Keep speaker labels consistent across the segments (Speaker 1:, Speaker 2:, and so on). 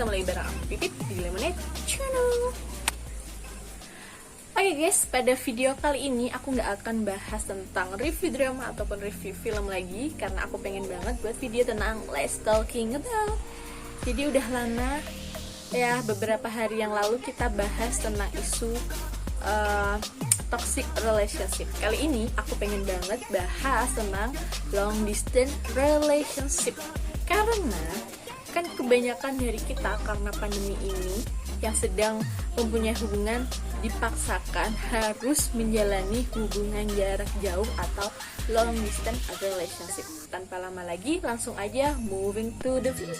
Speaker 1: kembali bareng aku Pipit di Lemonade Channel. Oke guys, pada video kali ini aku nggak akan bahas tentang review drama ataupun review film lagi, karena aku pengen banget buat video tentang Let's Talking About. Jadi udah lama ya, beberapa hari yang lalu kita bahas tentang isu toxic relationship. Kali ini aku pengen banget bahas tentang long distance relationship, karena kan kebanyakan dari kita karena pandemi ini yang sedang mempunyai hubungan dipaksakan harus menjalani hubungan jarak jauh atau long distance relationship. Tanpa lama lagi, langsung aja moving to the video.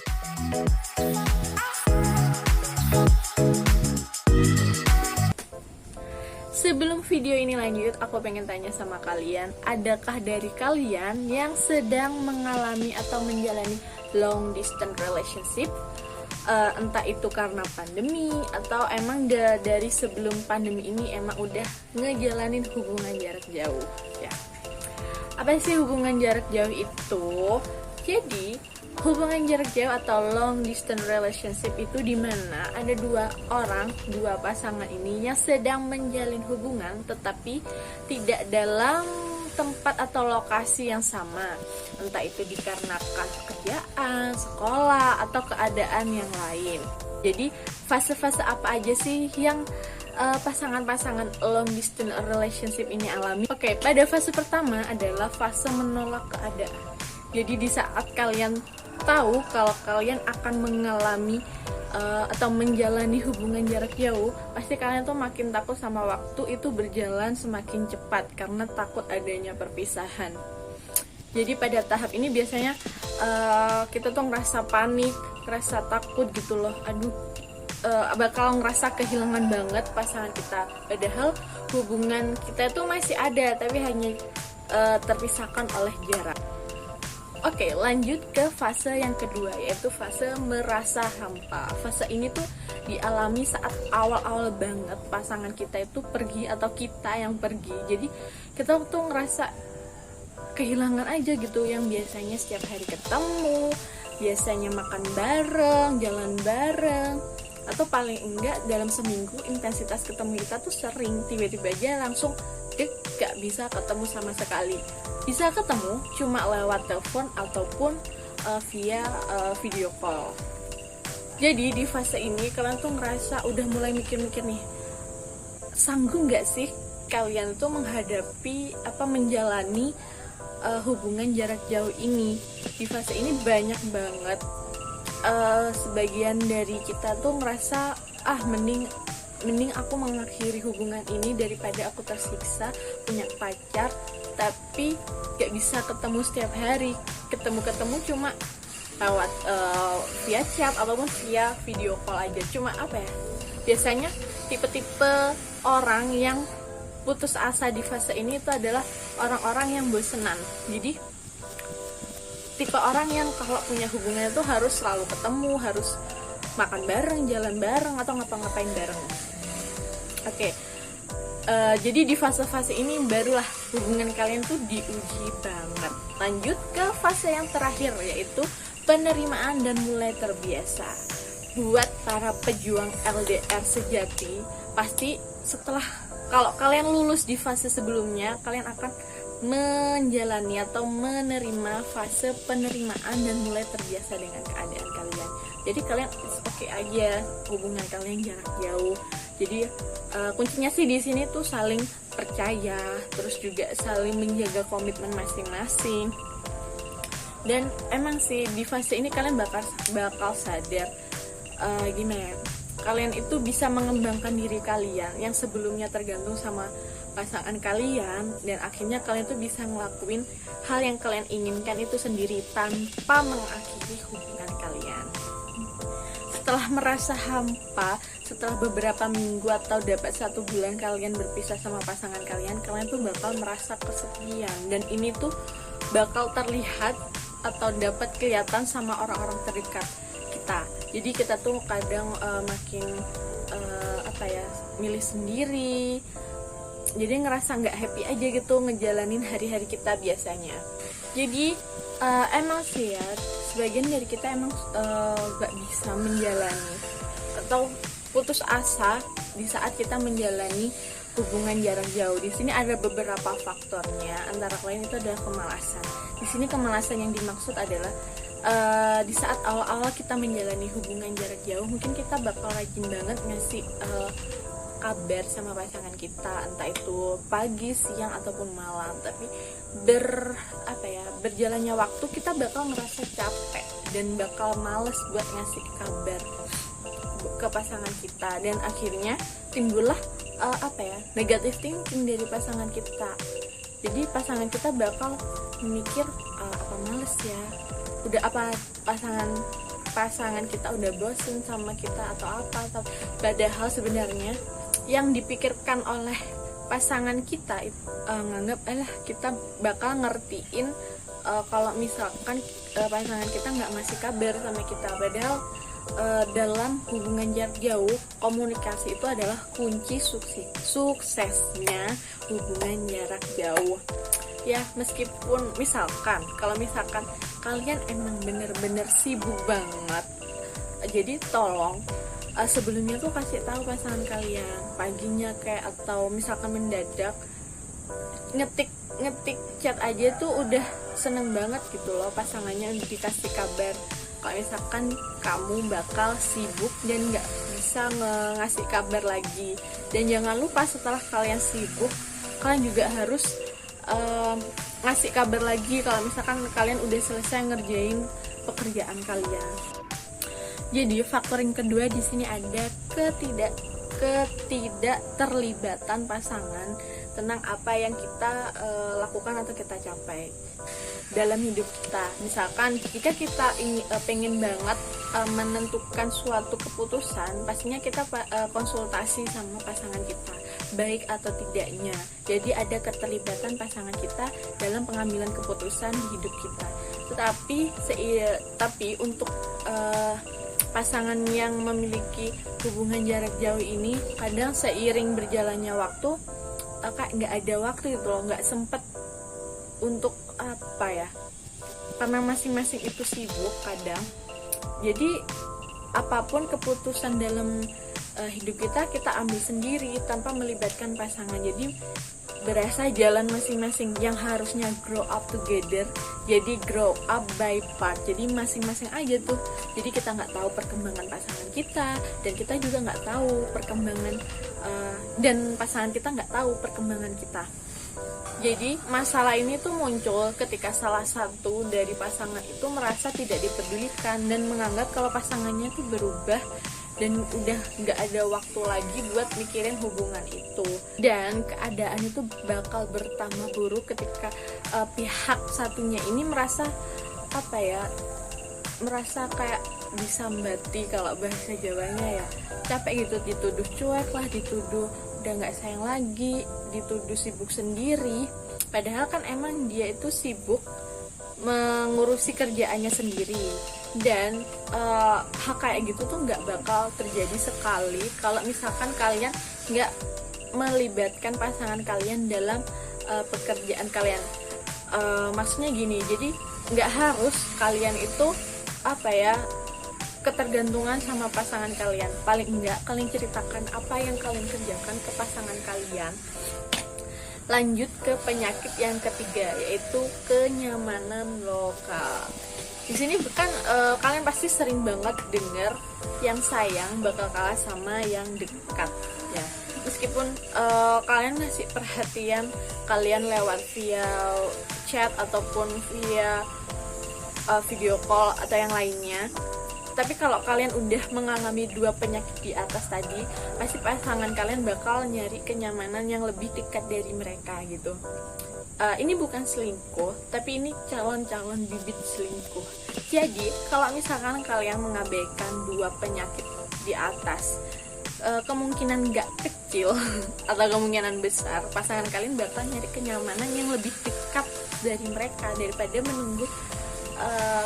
Speaker 1: Sebelum video ini lanjut, aku pengen tanya sama kalian, adakah dari kalian yang sedang mengalami atau menjalani long distance relationship? Entah itu karena pandemi atau emang dari sebelum pandemi ini emang udah ngejalanin hubungan jarak jauh ya. Apa sih hubungan jarak jauh itu? Jadi hubungan jarak jauh atau long distance relationship itu dimana ada dua pasangan ini yang sedang menjalin hubungan tetapi tidak dalam tempat atau lokasi yang sama, entah itu dikarenakan pekerjaan, sekolah, atau keadaan yang lain. Jadi fase-fase apa aja sih yang pasangan-pasangan long distance relationship ini alami? Oke, pada fase pertama adalah fase menolak keadaan. Jadi di saat kalian tahu kalau kalian akan mengalami atau menjalani hubungan jarak jauh, pasti kalian tuh makin takut sama waktu itu berjalan semakin cepat karena takut adanya perpisahan. Jadi pada tahap ini biasanya kita tuh ngerasa panik, ngerasa takut gitu loh. Bakal ngerasa kehilangan banget pasangan kita. Padahal hubungan kita tuh masih ada, tapi hanya terpisahkan oleh jarak. Oke, lanjut ke fase yang kedua, yaitu fase merasa hampa. Fase ini tuh dialami saat awal-awal banget pasangan kita itu pergi atau kita yang pergi. Jadi kita tuh ngerasa kehilangan aja gitu, yang biasanya setiap hari ketemu, biasanya makan bareng, jalan bareng, atau paling enggak dalam seminggu intensitas ketemu kita tuh sering, tiba-tiba aja langsung gak bisa ketemu sama sekali. Bisa ketemu cuma lewat telepon ataupun via video call. Jadi di fase ini kalian tuh ngerasa udah mulai mikir-mikir nih, sanggup gak sih kalian tuh menghadapi menjalani hubungan jarak jauh ini. Di fase ini banyak banget sebagian dari kita tuh ngerasa mending aku mengakhiri hubungan ini daripada aku tersiksa punya pacar tapi gak bisa ketemu setiap hari. Ketemu cuma lewat via chat ataupun via video call aja. Cuma biasanya tipe-tipe orang yang putus asa di fase ini itu adalah orang-orang yang bosenan. Jadi tipe orang yang kalau punya hubungan itu harus selalu ketemu, harus makan bareng, jalan bareng, atau ngapa-ngapain bareng. Oke, jadi di fase-fase ini barulah hubungan kalian tuh diuji banget. Lanjut ke fase yang terakhir, yaitu penerimaan dan mulai terbiasa. Buat para pejuang LDR sejati, pasti setelah kalau kalian lulus di fase sebelumnya, kalian akan menjalani atau menerima fase penerimaan dan mulai terbiasa dengan keadaan kalian. Jadi kalian oke aja hubungan kalian jarak jauh. Jadi kuncinya sih di sini tuh saling percaya, terus juga saling menjaga komitmen masing-masing. Dan emang sih di fase ini kalian bakal sadar kalian itu bisa mengembangkan diri kalian yang sebelumnya tergantung sama pasangan kalian, dan akhirnya kalian tuh bisa ngelakuin hal yang kalian inginkan itu sendiri tanpa mengakhiri hubungan kalian. Setelah merasa hampa, setelah beberapa minggu atau dapat 1 bulan kalian berpisah sama pasangan kalian tuh bakal merasa kesepian, dan ini tuh bakal terlihat atau dapat kelihatan sama orang-orang terdekat kita. Jadi kita tuh kadang makin milih sendiri, jadi ngerasa nggak happy aja gitu ngejalanin hari-hari kita biasanya. Jadi emang sih ya, sebagian dari kita emang gak bisa menjalani atau putus asa di saat kita menjalani hubungan jarak jauh. Di sini ada beberapa faktornya, antara lain itu adalah kemalasan. Di sini kemalasan yang dimaksud adalah di saat awal-awal kita menjalani hubungan jarak jauh, mungkin kita bakal rajin banget ngasih kabar sama pasangan kita, entah itu pagi, siang ataupun malam. Tapi berjalannya waktu kita bakal merasa capek dan bakal males buat ngasih kabar ke pasangan kita, dan akhirnya timbullah negative thinking dari pasangan kita. Jadi pasangan kita bakal mikir apa males ya, udah apa pasangan kita udah bosen sama kita atau apa. Padahal sebenarnya yang dipikirkan oleh pasangan kita nganggap kita bakal ngertiin kalau misalkan pasangan kita nggak ngasih kabar sama kita. Padahal dalam hubungan jarak jauh, komunikasi itu adalah kunci suksesnya hubungan jarak jauh. Ya, meskipun kalau misalkan kalian emang bener-bener sibuk banget, jadi tolong sebelumnya tuh kasih tahu pasangan kalian paginya kayak, atau misalkan mendadak ngetik chat aja tuh udah seneng banget gitu loh pasangannya dikasih kabar kalau misalkan kamu bakal sibuk dan nggak bisa ngasih kabar lagi. Dan jangan lupa setelah kalian sibuk, kalian juga harus ngasih kabar lagi kalau misalkan kalian udah selesai ngerjain pekerjaan kalian. Jadi faktor yang kedua di sini ada ketidakterlibatan pasangan tentang apa yang kita lakukan atau kita capai dalam hidup kita. Misalkan jika kita pengen banget menentukan suatu keputusan, pastinya kita konsultasi sama pasangan kita, baik atau tidaknya. Jadi ada keterlibatan pasangan kita dalam pengambilan keputusan di hidup kita. Tapi untuk pasangan yang memiliki hubungan jarak jauh ini, kadang seiring berjalannya waktu kayak nggak ada waktu gitu loh, nggak sempet untuk karena masing-masing itu sibuk kadang. Jadi apapun keputusan dalam hidup kita ambil sendiri tanpa melibatkan pasangan. Jadi berasa jalan masing-masing yang harusnya grow up together jadi grow up by part. Jadi masing-masing aja tuh. Jadi kita nggak tahu perkembangan pasangan kita, dan kita juga nggak tahu perkembangan dan pasangan kita nggak tahu perkembangan kita. Jadi masalah ini tuh muncul ketika salah satu dari pasangan itu merasa tidak dipedulikan dan menganggap kalau pasangannya tuh berubah dan udah nggak ada waktu lagi buat mikirin hubungan itu. Dan keadaan itu bakal bertambah buruk ketika pihak satunya ini merasa kayak disambati, kalau bahasa Jawanya ya, capek gitu, dituduh cuek lah, dituduh udah nggak sayang lagi, dituduh sibuk sendiri. Padahal kan emang dia itu sibuk mengurusi kerjaannya sendiri. Dan hal kayak gitu tuh nggak bakal terjadi sekali kalau misalkan kalian nggak melibatkan pasangan kalian dalam pekerjaan kalian. Maksudnya gini, jadi nggak harus kalian itu ketergantungan sama pasangan kalian. Paling enggak kalian ceritakan apa yang kalian kerjakan ke pasangan kalian. Lanjut ke penyakit yang ketiga, yaitu kenyamanan lokal. Di sini bukan kalian pasti sering banget dengar yang sayang bakal kalah sama yang dekat ya. Meskipun kalian ngasih perhatian kalian lewat via chat ataupun via video call atau yang lainnya, tapi kalau kalian udah mengalami dua penyakit di atas tadi, pasti pasangan kalian bakal nyari kenyamanan yang lebih dekat dari mereka gitu. Ini bukan selingkuh, tapi ini calon-calon bibit selingkuh. Jadi kalau misalkan kalian mengabaikan dua penyakit di atas, kemungkinan gak kecil atau kemungkinan besar pasangan kalian bakal nyari kenyamanan yang lebih dekat dari mereka daripada menunggu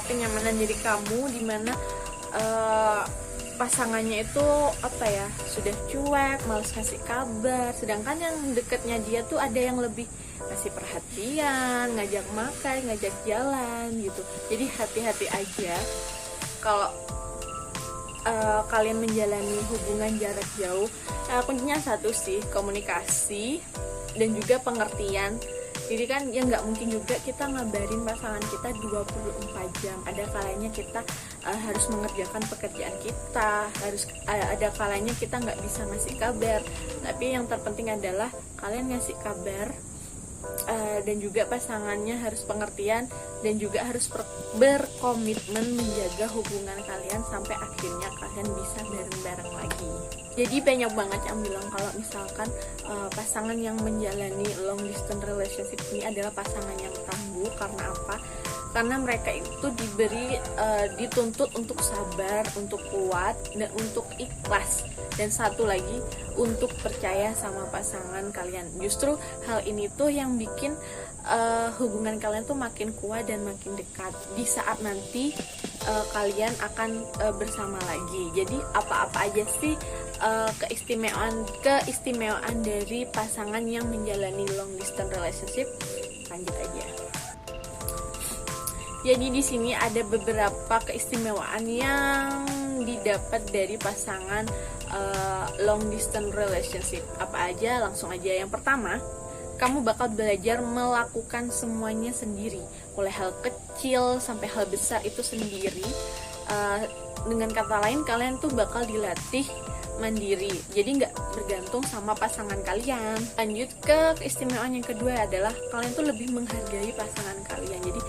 Speaker 1: kenyamanan dari kamu, dimana pasangannya itu apa ya, sudah cuek, males kasih kabar, sedangkan yang deketnya dia tuh ada yang lebih kasih perhatian, ngajak makan, ngajak jalan gitu. Jadi hati-hati aja kalau kalian menjalani hubungan jarak jauh. Kuncinya satu sih, komunikasi dan juga pengertian. Jadi kan ya nggak mungkin juga kita ngabarin pasangan kita 24 jam. Ada kalanya kita harus mengerjakan pekerjaan kita, ada kalanya kita nggak bisa ngasih kabar. Tapi yang terpenting adalah kalian ngasih kabar, dan juga pasangannya harus pengertian dan juga harus berkomitmen menjaga hubungan kalian sampai akhirnya kalian bisa bareng-bareng lagi. Jadi banyak banget yang bilang kalau misalkan pasangan yang menjalani long distance relationship ini adalah pasangan yang tangguh. Karena apa? Karena mereka itu dituntut untuk sabar, untuk kuat, dan untuk ikhlas. Dan satu lagi, untuk percaya sama pasangan kalian. Justru hal ini tuh yang bikin hubungan kalian tuh makin kuat dan makin dekat di saat nanti kalian akan bersama lagi. Jadi apa-apa aja sih keistimewaan dari pasangan yang menjalani long distance relationship? Lanjut aja. Jadi di sini ada beberapa keistimewaan yang didapat dari pasangan long distance relationship. Apa aja? Langsung aja. Yang pertama, kamu bakal belajar melakukan semuanya sendiri, mulai hal kecil sampai hal besar itu sendiri. Dengan kata lain, kalian tuh bakal dilatih mandiri, jadi nggak bergantung sama pasangan kalian. Lanjut ke keistimewaan yang kedua adalah kalian tuh lebih menghargai pasangan kalian. Jadi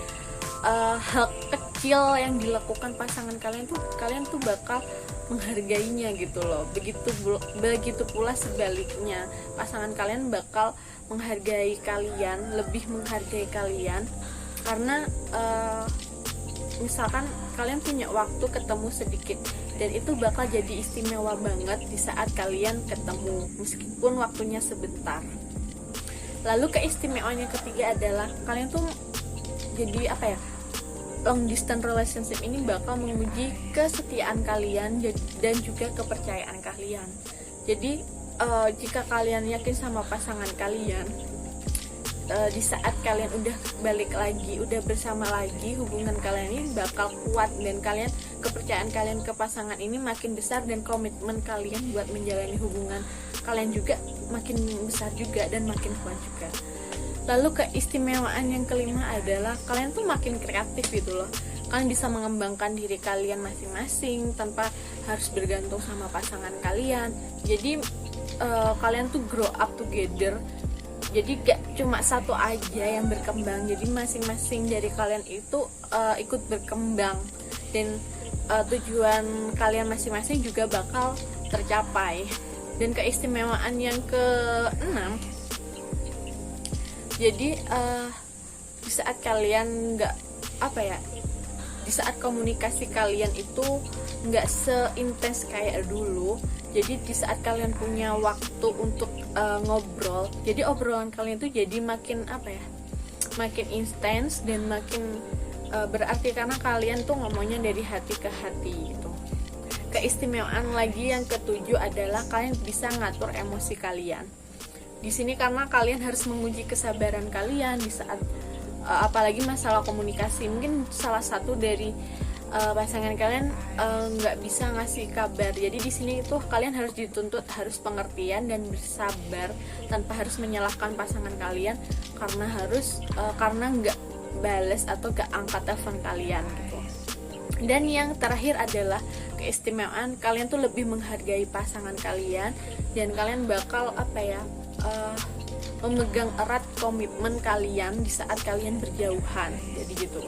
Speaker 1: hal kecil yang dilakukan pasangan kalian tuh bakal menghargainya gitu loh. Begitu pula sebaliknya, pasangan kalian bakal menghargai kalian, lebih menghargai kalian karena misalkan kalian punya waktu ketemu sedikit, dan itu bakal jadi istimewa banget di saat kalian ketemu meskipun waktunya sebentar. Lalu keistimewaan yang ketiga adalah kalian tuh jadi apa ya, long distance relationship ini bakal menguji kesetiaan kalian dan juga kepercayaan kalian. Jadi jika kalian yakin sama pasangan kalian, di saat kalian udah balik lagi, udah bersama lagi, hubungan kalian ini bakal kuat dan kepercayaan kalian ke pasangan ini makin besar, dan komitmen kalian buat menjalani hubungan kalian juga makin besar juga dan makin kuat juga. Lalu keistimewaan yang kelima adalah kalian tuh makin kreatif gitu loh. Kalian bisa mengembangkan diri kalian masing-masing tanpa harus bergantung sama pasangan kalian. Jadi kalian tuh grow up together. Jadi gak cuma satu aja yang berkembang. Jadi masing-masing dari kalian itu ikut berkembang, dan tujuan kalian masing-masing juga bakal tercapai. Dan keistimewaan yang keenam, jadi di saat kalian di saat komunikasi kalian itu nggak seintens kayak dulu. Jadi di saat kalian punya waktu untuk ngobrol, jadi obrolan kalian tuh jadi makin makin intens dan makin berarti karena kalian tuh ngomongnya dari hati ke hati gitu. Keistimewaan lagi yang ketujuh adalah kalian bisa ngatur emosi kalian. Di sini karena kalian harus menguji kesabaran kalian di saat apalagi masalah komunikasi. Mungkin salah satu dari pasangan kalian nggak bisa ngasih kabar. Jadi di sini tuh kalian harus dituntut harus pengertian dan bersabar tanpa harus menyalahkan pasangan kalian karena nggak bales atau nggak angkat telepon kalian gitu. Dan yang terakhir adalah keistimewaan kalian tuh lebih menghargai pasangan kalian, dan kalian bakal memegang erat komitmen kalian di saat kalian berjauhan. Jadi gitu.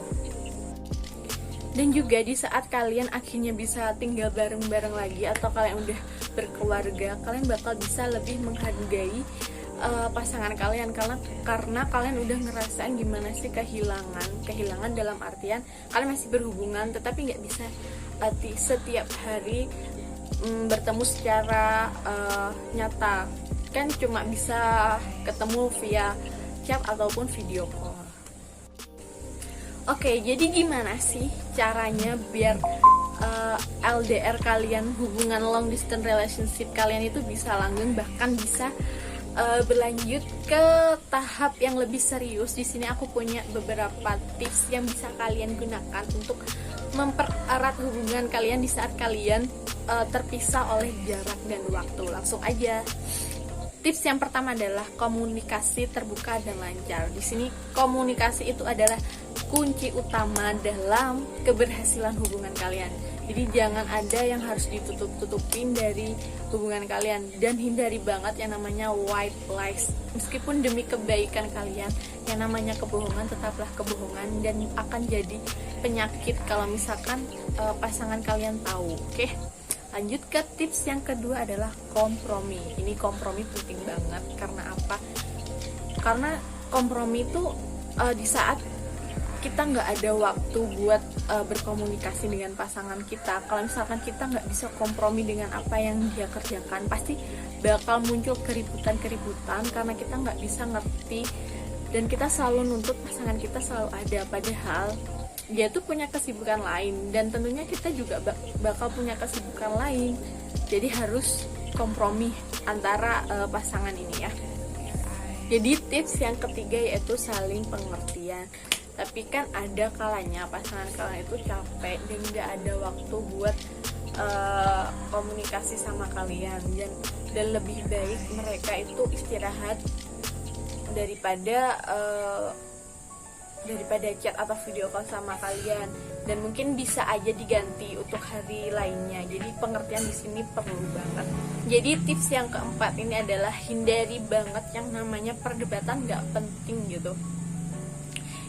Speaker 1: Dan juga di saat kalian akhirnya bisa tinggal bareng-bareng lagi atau kalian udah berkeluarga, kalian bakal bisa lebih menghargai pasangan kalian karena kalian udah ngerasain gimana sih kehilangan dalam artian kalian masih berhubungan tetapi nggak bisa setiap hari bertemu secara nyata, kan cuma bisa ketemu via chat ataupun video call. Oke, jadi gimana sih caranya biar LDR kalian, hubungan long distance relationship kalian itu bisa langgeng, bahkan bisa berlanjut ke tahap yang lebih serius. Di sini aku punya beberapa tips yang bisa kalian gunakan untuk mempererat hubungan kalian di saat kalian terpisah oleh jarak dan waktu. Langsung aja. Tips yang pertama adalah komunikasi terbuka dan lancar. Di sini komunikasi itu adalah kunci utama dalam keberhasilan hubungan kalian. Jadi jangan ada yang harus ditutup-tutupin dari hubungan kalian, dan hindari banget yang namanya white lies. Meskipun demi kebaikan kalian, yang namanya kebohongan tetaplah kebohongan dan akan jadi penyakit kalau misalkan pasangan kalian tahu. Oke? Lanjut ke tips yang kedua adalah kompromi. Ini kompromi penting banget. Karena apa? Karena kompromi itu di saat kita nggak ada waktu buat berkomunikasi dengan pasangan kita. Kalau misalkan kita nggak bisa kompromi dengan apa yang dia kerjakan, pasti bakal muncul keributan-keributan karena kita nggak bisa ngerti, dan kita selalu nuntut pasangan kita selalu ada, padahal dia tuh punya kesibukan lain, dan tentunya kita juga bakal punya kesibukan lain. Jadi harus kompromi antara pasangan ini ya. Jadi tips yang ketiga yaitu saling pengertian. Tapi kan ada kalanya pasangan kalian itu capek dan gak ada waktu buat komunikasi sama kalian, dan lebih baik mereka itu istirahat daripada chat atau video call sama kalian, dan mungkin bisa aja diganti untuk hari lainnya. Jadi pengertian di sini perlu banget. Jadi tips yang keempat ini adalah hindari banget yang namanya perdebatan gak penting gitu.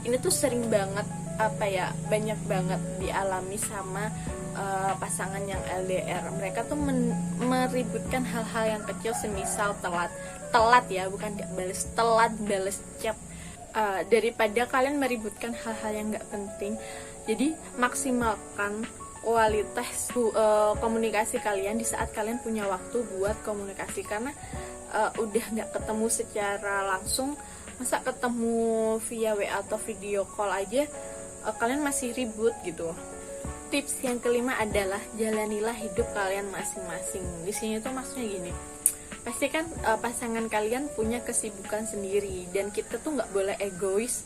Speaker 1: Ini tuh sering banget banyak banget dialami sama pasangan yang LDR. Mereka tuh meributkan hal-hal yang kecil, semisal telat ya, bukan gak bales, telat bales chat. Daripada kalian meributkan hal-hal yang gak penting, jadi maksimalkan kualitas komunikasi kalian di saat kalian punya waktu buat komunikasi. Karena udah gak ketemu secara langsung, masa ketemu via WA atau video call aja kalian masih ribut gitu. Tips yang kelima adalah jalanilah hidup kalian masing-masing. Di sini tuh maksudnya gini, pasti kan pasangan kalian punya kesibukan sendiri, dan kita tuh nggak boleh egois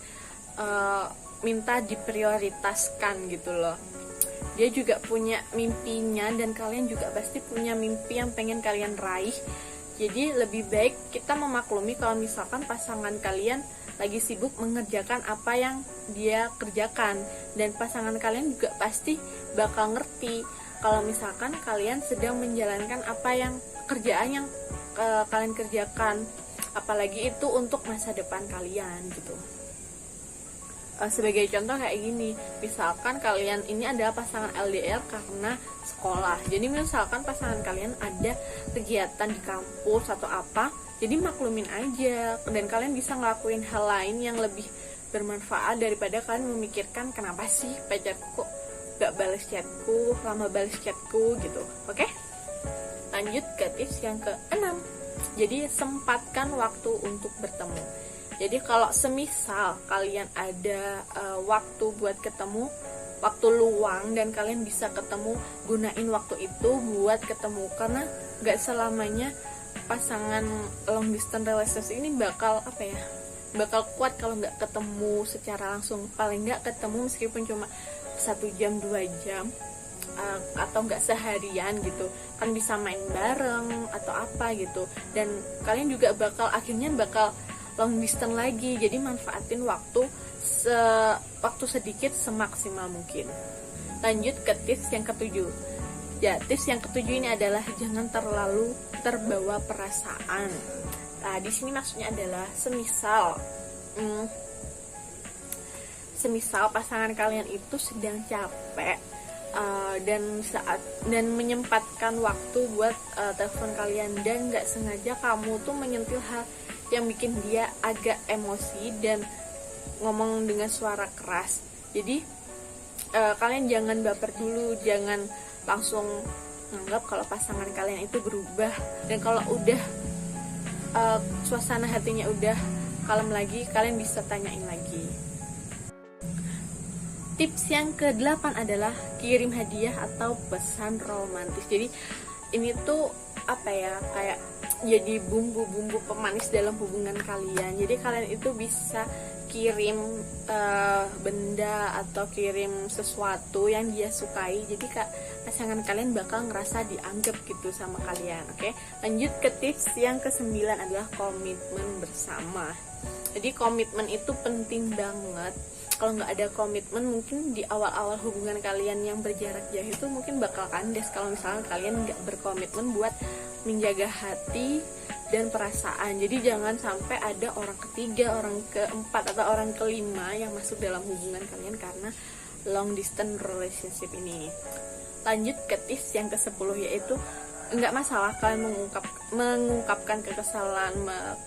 Speaker 1: minta diprioritaskan gitu loh. Dia juga punya mimpinya, dan kalian juga pasti punya mimpi yang pengen kalian raih. Jadi lebih baik kita memaklumi kalau misalkan pasangan kalian lagi sibuk mengerjakan apa yang dia kerjakan, dan pasangan kalian juga pasti bakal ngerti kalau misalkan kalian sedang menjalankan apa yang kerjaan yang kalian kerjakan, apalagi itu untuk masa depan kalian gitu. Sebagai contoh kayak gini, misalkan kalian ini adalah pasangan LDR karena sekolah. Jadi misalkan pasangan kalian ada kegiatan di kampus atau apa, jadi maklumin aja, dan kalian bisa ngelakuin hal lain yang lebih bermanfaat daripada kalian memikirkan kenapa sih pacarku kok gak balas chatku, lama balas chatku gitu. Oke? Lanjut ke tips yang ke-6. Jadi sempatkan waktu untuk bertemu. Jadi kalau semisal kalian ada waktu buat ketemu, waktu luang, dan kalian bisa ketemu, gunain waktu itu buat ketemu. Karena gak selamanya pasangan long distance relationship ini bakal kuat kalau nggak ketemu secara langsung. Paling nggak ketemu meskipun cuma 1 jam 2 jam atau nggak seharian gitu, kan bisa main bareng atau apa gitu, dan kalian juga akhirnya bakal long distance lagi. Jadi manfaatin waktu sedikit semaksimal mungkin. Lanjut ke tips yang ke-7. Ya, tips yang ke-7 ini adalah jangan terlalu terbawa perasaan. Nah, di sini maksudnya adalah semisal pasangan kalian itu sedang capek dan menyempatkan waktu buat telepon kalian, dan nggak sengaja kamu tuh menyentil hal yang bikin dia agak emosi dan ngomong dengan suara keras. Jadi kalian jangan baper dulu, jangan langsung menganggap kalau pasangan kalian itu berubah. Dan kalau udah suasana hatinya udah kalem lagi, kalian bisa tanyain lagi. Tips yang ke-8 adalah kirim hadiah atau pesan romantis. Jadi ini tuh apa ya, kayak jadi bumbu-bumbu pemanis dalam hubungan kalian. Jadi kalian itu bisa kirim benda atau kirim sesuatu yang dia sukai. Jadi pasangan kalian bakal ngerasa dianggap gitu sama kalian. Oke, lanjut ke tips yang ke-9 adalah komitmen bersama. Jadi komitmen itu penting banget. Kalau nggak ada komitmen, mungkin di awal-awal hubungan kalian yang berjarak jauh itu mungkin bakal kandas kalau misalnya kalian nggak berkomitmen buat menjaga hati dan perasaan. Jadi jangan sampai ada orang ketiga, orang keempat, atau orang kelima yang masuk dalam hubungan kalian karena long distance relationship ini. Lanjut ke tips yang ke-10, yaitu nggak masalah kalian mengungkapkan kekesalan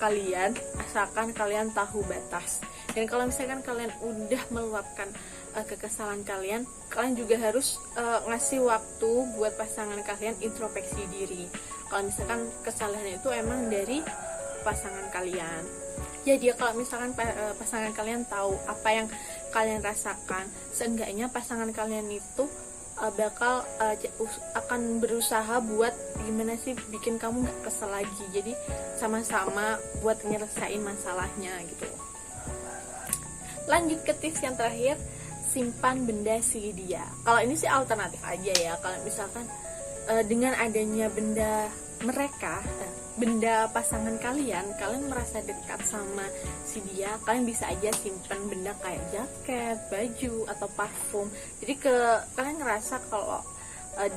Speaker 1: kalian asalkan kalian tahu batas. Dan kalau misalkan kalian udah meluapkan kekesalan kalian juga harus ngasih waktu buat pasangan kalian introspeksi diri. Kalau misalkan kesalahan itu emang dari pasangan kalian, jadi kalau misalkan pasangan kalian tahu apa yang kalian rasakan, seenggaknya pasangan kalian itu akan berusaha buat gimana sih bikin kamu gak kesel lagi. Jadi sama-sama buat nyelesain masalahnya gitu. Lanjut ke tips yang terakhir, simpan benda si dia. Kalau ini sih alternatif aja ya. Kalau misalkan dengan adanya benda mereka, benda pasangan kalian merasa dekat sama si dia, kalian bisa aja simpan benda kayak jaket, baju, atau parfum. Jadi kalian ngerasa kalau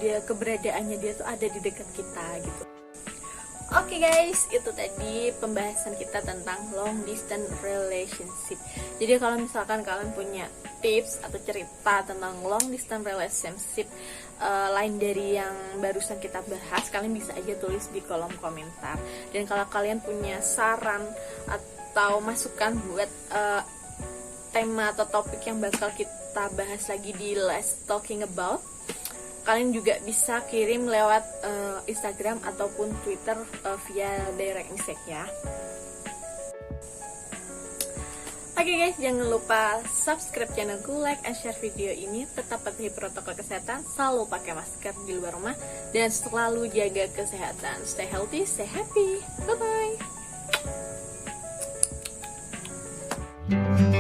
Speaker 1: keberadaannya dia tuh ada di dekat kita gitu. Oke guys, itu tadi pembahasan kita tentang long distance relationship. Jadi kalau misalkan kalian punya tips atau cerita tentang long distance relationship lain dari yang barusan kita bahas, kalian bisa aja tulis di kolom komentar. Dan kalau kalian punya saran atau masukan buat tema atau topik yang bakal kita bahas lagi di Let's Talking About, kalian juga bisa kirim lewat Instagram ataupun Twitter via direct message ya. Oke guys, jangan lupa subscribe channelku, like and share video ini. Tetap patuhi protokol kesehatan, selalu pakai masker di luar rumah, dan selalu jaga kesehatan. Stay healthy, stay happy. Bye bye.